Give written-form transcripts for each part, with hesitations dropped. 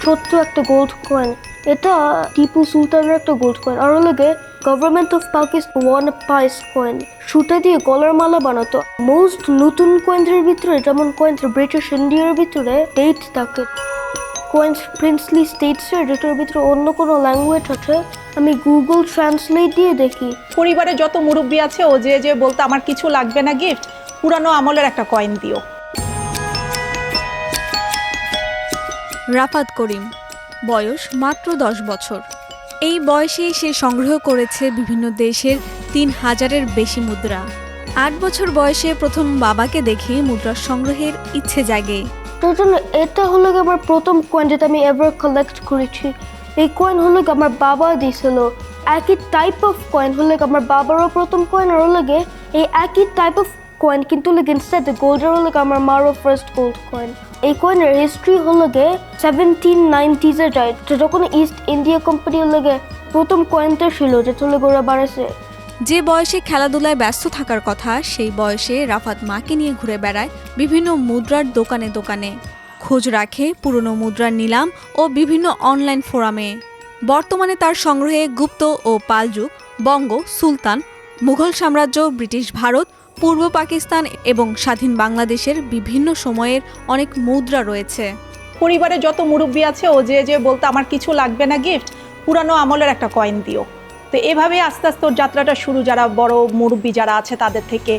ছোট্ট একটা gold coin. এটা টিপু সুলতানের একটা গোল্ড কয়েন। আর লাগে গভর্নমেন্ট অফ পাকিস্তান 1 পাইস কয়েন, সুতা দিয়ে গলার মালা বানাতো। মোস্ট নতুন কয়েনদের ভিতরে, যেমন কয়েন ব্রিটিশ ইন্ডিয়ার ভিতরে ডেট থাকে, কয়েন্স প্রিন্সলি স্টেটসের যেটার ভিতরে অন্য কোনো ল্যাঙ্গুয়েজ আছে, আমি গুগল ট্রান্সলেট দিয়ে দেখি। পরিবারে যত মুরব্বী আছে ও যে বলতো আমার কিছু লাগবে না গিফট, পুরানো আমলের একটা কয়েন দিও। রাফাত করিম, বয়স মাত্র 10 বছর। এই বয়সে সে সংগ্রহ করেছে বিভিন্ন দেশের 3000-এর বেশি মুদ্রা। 8 বছর বয়সে প্রথম বাবাকে দেখে মুদ্রার সংগ্রহের ইচ্ছে জাগে। তার জন্য এটা হলো আমার প্রথম কয়েন যেটা আমি এভার কালেক্ট করেছি। এই কয়েন হলো আমার বাবা দিয়েছিল। একই টাইপ অফ কয়েন হলো আমার বাবারও প্রথম কয়েন, আর হলো এই একই টাইপ অফ কয়েন কিন্তু ইনস্টেড গোল্ডের হলো আমার মারও ফার্স্ট গোল্ড কয়েন। এই কয়েনের হিস্ট্রি হলো 1790s-এ যায়, যখন ইস্ট ইন্ডিয়া কোম্পানি হলো প্রথম কয়েনটা ছিল যেটা হলো ওরা বাড়াইছে। যে বয়সে খেলাধুলায় ব্যস্ত থাকার কথা, সেই বয়সে রাফাত মাকে নিয়ে ঘুরে বেড়ায় বিভিন্ন মুদ্রার দোকানে দোকানে, খোঁজ রাখে পুরনো মুদ্রার নিলাম ও বিভিন্ন অনলাইন ফোরামে। বর্তমানে তার সংগ্রহে গুপ্ত ও পাল যুগ, বঙ্গ, সুলতান, মুঘল সাম্রাজ্য, ব্রিটিশ ভারত, পূর্ব পাকিস্তান এবং স্বাধীন বাংলাদেশের বিভিন্ন সময়ের অনেক মুদ্রা রয়েছে। পরিবারে যত মুরব্বী আছে ও যে বলতো আমার কিছু লাগবে না গিফট, পুরানো আমলের একটা কয়েন দিও। তো এভাবে আস্তে আস্তে ওর যাত্রাটা শুরু। যারা বড় মুরব্বী যারা আছে তাদের থেকে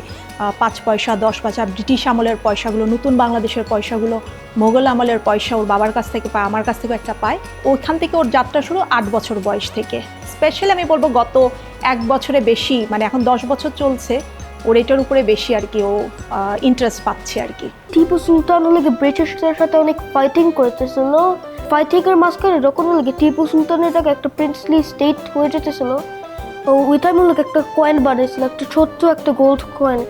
5 পয়সা, 10 পয়সা, ব্রিটিশ আমলের পয়সাগুলো, নতুন বাংলাদেশের পয়সাগুলো, মোগল আমলের পয়সা ওর বাবার কাছ থেকে পায়, আমার কাছ থেকে একটা পায়। ওইখান থেকে ওর যাত্রা শুরু 8 বছর বয়স থেকে। স্পেশালি আমি বলবো গত 1 বছরে বেশি, মানে এখন 10 বছর চলছে, ওর এটার উপরে বেশি আর কি ও ইন্টারেস্ট পাচ্ছে আর কি। টিপু সুলতান হলে ব্রিটিশদের সাথে অনেক ফাইটিং করতেছিল। ফাইটিংয়ের মাঝখানে যখন হলে টিপু সুলতানের একটা প্রিন্সলি স্টেট হয়ে যেতেছিল, ওই টাইম হলো একটা কয়েন বানিয়েছিল, একটা ছোট্ট একটা গোল্ড কয়েন।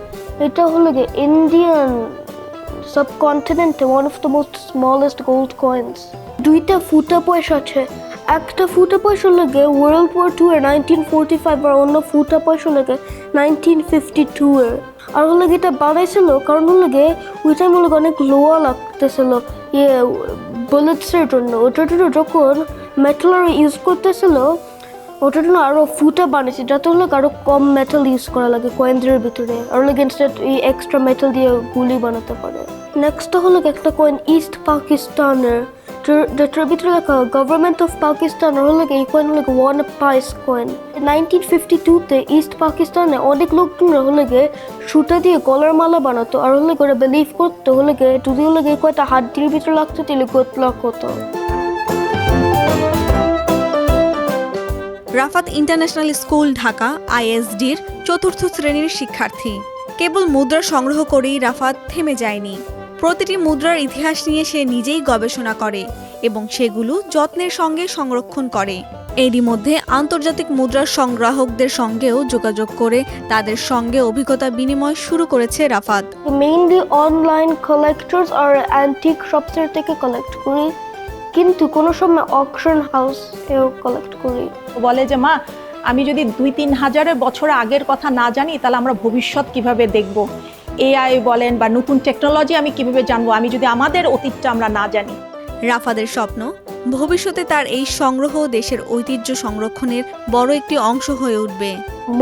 এটা হলো ইন্ডিয়ান সাবকন্টিনেন্টে one of the most smallest gold coins. 2টা ফুটা পয়সা আছে। একটা ফুটা পয়সা লাগে ওয়ার্ল্ড ওয়ার 2 এর 1945, আর অন্য ফুটা পয়সা লাগে 1952 এর। আর হলো এটা বানাইছিল কারণ হলো ওই টাইম হলো অনেক লোয়া লাগতেছিল বুলেটসের জন্য। ওটার জন্য যখন মেটাল ইউজ করতেছিল, ওটার জন্য আরো ফুটা বানিয়েছে যাতে হলো আরো কম মেটাল ইউজ করা লাগে কয়েনদের ভিতরে, আর হলো ইনস্টেড এই এক্সট্রা মেটাল দিয়ে গুলি বানাতে পারে। নেক্সট হলো একটা কয়েন ইস্ট পাকিস্তানের, যেটার ভিতরে লেখা গভর্নমেন্ট অফ পাকিস্তান। আর হলো এই কয়েন হলো 1 পাইস কয়েন। 1952-তে ইস্ট পাকিস্তানে অনেক লোকজন হলো সুতা দিয়ে গলার মালা বানাতো, আর হলো ওরা বিলিভ করতো হলো যদি হলো এই কয়েকটা হাড্ডির ভিতরে লাগতো তাহলে গুড লাক হতো। রাফাত ইন্টারন্যাশনাল স্কুল, ঢাকা, ISD-র 4র্থ শ্রেণীর শিক্ষার্থী। কেবল মুদ্রা সংগ্রহ করেই রাফাত থেমে যায়নি। প্রতিটি মুদ্রার ইতিহাস নিয়ে সে নিজেই গবেষণা করে এবং সেগুলো যত্নের সঙ্গে সংরক্ষণ করে। এরই মধ্যে আন্তর্জাতিক মুদ্রার সংগ্রাহকদের সঙ্গেও যোগাযোগ করে তাদের সঙ্গে অভিজ্ঞতা বিনিময় শুরু করেছে রাফাত। মেইনলি অনলাইন কালেক্টরস আর অ্যান্টিক শপসের থেকে কালেক্ট করি, কিন্তু কোনো সময় অকশন হাউস এও কালেক্ট করি। বলে যে মা, আমি যদি 2-3 হাজারের বছর আগের কথা না জানি তাহলে আমরা ভবিষ্যৎ কিভাবে দেখব, AI বলেন বা নতুন টেকনোলজি আমি কিভাবে জানবো, আমি যদি আমাদের অতীতটা আমরা না জানি। রাফাদের স্বপ্ন, ভবিষ্যতে তার এই সংগ্রহ দেশের ঐতিহ্য সংরক্ষণের বড় একটি অংশ হয়ে উঠবে।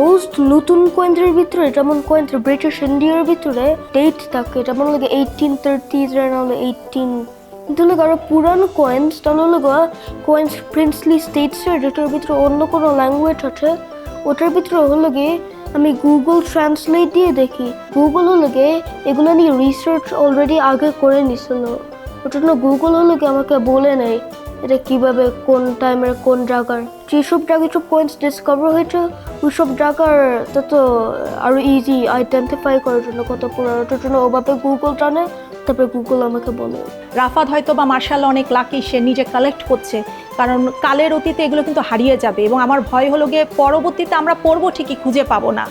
মোস্ট নতুন কয়েনদের ভিতরে, যেমন কয়েন ব্রিটিশ ইন্ডিয়ার ভিতরে ডেট থাকে, যেমন 1830s আর 18, কিন্তু আরো পুরানো কয়েন্স, তাহলে কয়েন্স প্রিন্সলি স্টেটসের যেটার ভিতরে অন্য কোনো ল্যাঙ্গুয়েজ আছে, ওটার ভিতরে হলো আমি গুগল ট্রান্সলেট দিয়ে দেখি। গুগল হলো এগুলো নিয়ে রিসার্চ অলরেডি আগে করে নিছিল, ওটার জন্য গুগল হলো আমাকে বলে নেয় এটা কিভাবে, কোন টাইমের কোন জায়গার, যেসব জায়গায় সব কয়েন্স ডিসকভার হয়েছে ওইসব জায়গার তত আরো ইজি আইডেন্টিফাই করার জন্য কত পুরানো, ওটার জন্য ওভাবে গুগল জানে, তারপরে গুগল আমাকে বলে। রাফাত হয়তো বা মার্শাল্লাহ অনেক লাকি, সে নিজে কালেক্ট করছে, কারণ কালের অতীতে এগুলো কিন্তু হারিয়ে যাবে এবং আমার ভয় হলো পরবর্তীতে আমরা পড়বো ঠিকই খুঁজে পাবো না।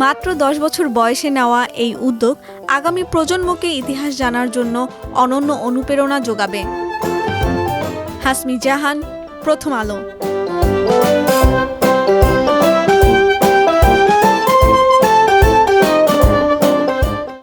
মাত্র 10 বছর বয়সে নেওয়া এই উদ্যোগ আগামী প্রজন্মকে ইতিহাস জানার জন্য অনন্য অনুপ্রেরণা যোগাবে। হাসমি জাহান, প্রথম আলো।